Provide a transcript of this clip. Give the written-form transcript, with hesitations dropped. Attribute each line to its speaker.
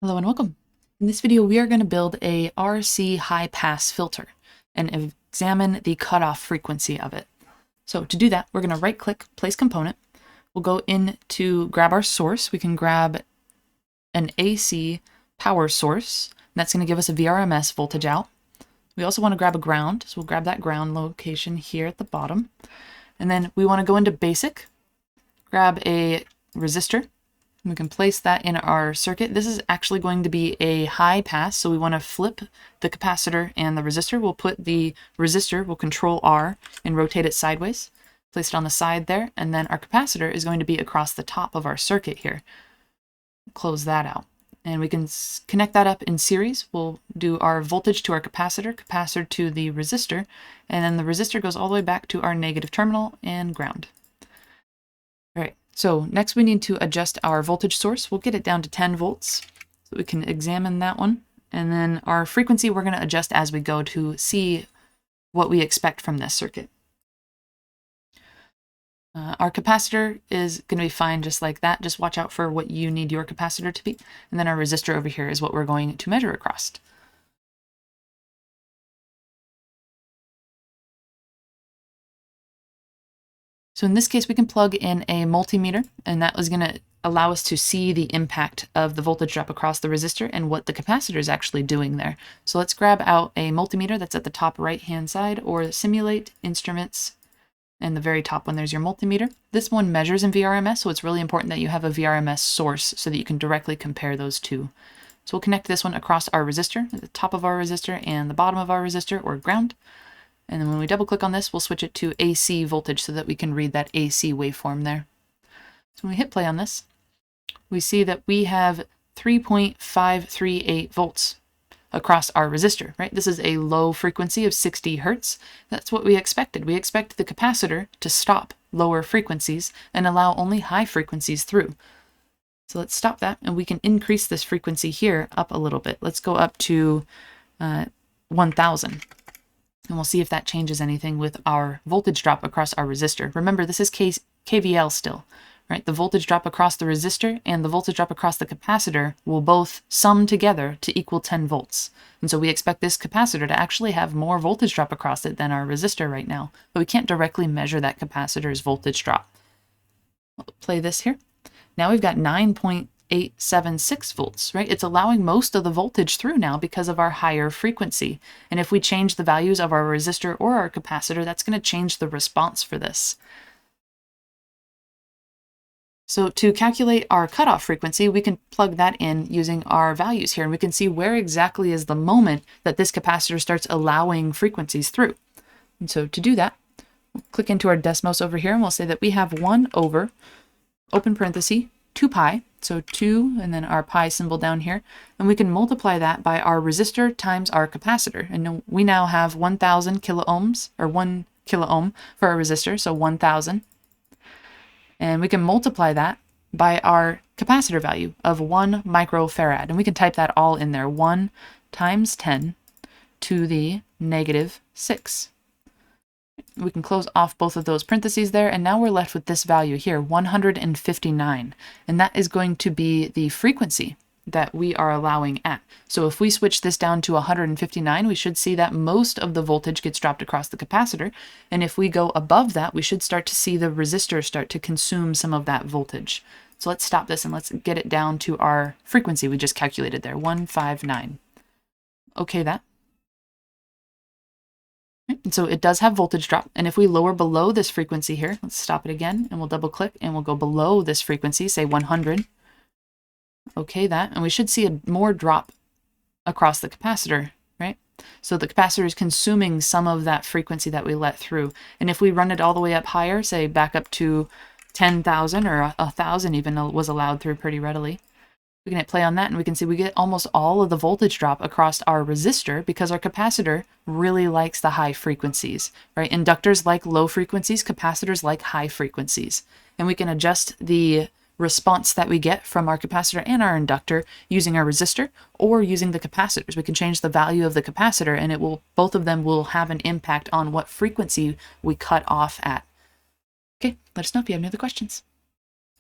Speaker 1: Hello and welcome. In this video, we are going to build a RC high pass filter and examine the cutoff frequency of it. So to do that, we're going to right click, place component. We'll go in to grab our source. We can grab an AC power source. That's going to give us a VRMS voltage out. We also want to grab a ground. So we'll grab that ground location here at the bottom. And then we want to go into basic, grab a resistor. We can place that in our circuit. This is actually going to be a high pass, so we want to flip the capacitor and the resistor. We'll put the resistor, we'll control R and rotate it sideways. Place it on the side there, and then our capacitor is going to be across the top of our circuit here. Close that out. And we can connect that up in series. We'll do our voltage to our capacitor, capacitor to the resistor, and then the resistor goes all the way back to our negative terminal and ground. All right. So next we need to adjust our voltage source. We'll get it down to 10 volts so we can examine that one. And then our frequency we're going to adjust as we go to see what we expect from this circuit. Our capacitor is going to be fine just like that. Just watch out for what you need your capacitor to be. And then our resistor over here is what we're going to measure across. So in this case, we can plug in a multimeter, and that was going to allow us to see the impact of the voltage drop across the resistor and what the capacitor is actually doing there. So let's grab out a multimeter that's at the top right-hand side, or simulate instruments, and the very top one, there's your multimeter. This one measures in VRMS, so it's really important that you have a VRMS source so that you can directly compare those two. So we'll connect this one across our resistor, at the top of our resistor and the bottom of our resistor, or ground. And then when we double click on this, we'll switch it to AC voltage so that we can read that AC waveform there. So when we hit play on this, we see that we have 3.538 volts across our resistor, right? This is a low frequency of 60 hertz. That's what we expected. We expected the capacitor to stop lower frequencies and allow only high frequencies through. So let's stop that, and we can increase this frequency here up a little bit. Let's go up to 1000. And we'll see if that changes anything with our voltage drop across our resistor. Remember, this is KVL still, right? The voltage drop across the resistor and the voltage drop across the capacitor will both sum together to equal 10 volts. And so we expect this capacitor to actually have more voltage drop across it than our resistor right now. But we can't directly measure that capacitor's voltage drop. I'll play this here. Now we've got 9.876 volts, right? It's allowing most of the voltage through now because of our higher frequency. And if we change the values of our resistor or our capacitor, that's going to change the response for this. So to calculate our cutoff frequency, we can plug that in using our values here, and we can see where exactly is the moment that this capacitor starts allowing frequencies through. And so to do that, we'll click into our Desmos over here, and we'll say that we have 1 over, open parenthesis, 2 pi, so 2 and then our pi symbol down here, and we can multiply that by our resistor times our capacitor, and we now have 1000 kiloohms, or 1 kiloohm for our resistor, so 1000, and we can multiply that by our capacitor value of 1 microfarad, and we can type that all in there, 1 times 10 to the negative 6. We can close off both of those parentheses there, and now we're left with this value here, 159, and that is going to be the frequency that we are allowing at. So if we switch this down to 159, we should see that most of the voltage gets dropped across the capacitor, and if we go above that, we should start to see the resistor start to consume some of that voltage. So let's stop this and let's get it down to our frequency we just calculated there, 159. Okay, that. And so it does have voltage drop, and if we lower below this frequency here, let's stop it again, and we'll double click, and we'll go below this frequency, say 100. Okay, that, and we should see a more drop across the capacitor, right? So the capacitor is consuming some of that frequency that we let through, and if we run it all the way up higher, say back up to 10,000 or 1,000 even was allowed through pretty readily, we can hit play on that, and we can see we get almost all of the voltage drop across our resistor because our capacitor really likes the high frequencies, right? Inductors like low frequencies, capacitors like high frequencies. And we can adjust the response that we get from our capacitor and our inductor using our resistor or using the capacitors. We can change the value of the capacitor, and both of them will have an impact on what frequency we cut off at. Okay, let us know if you have any other questions.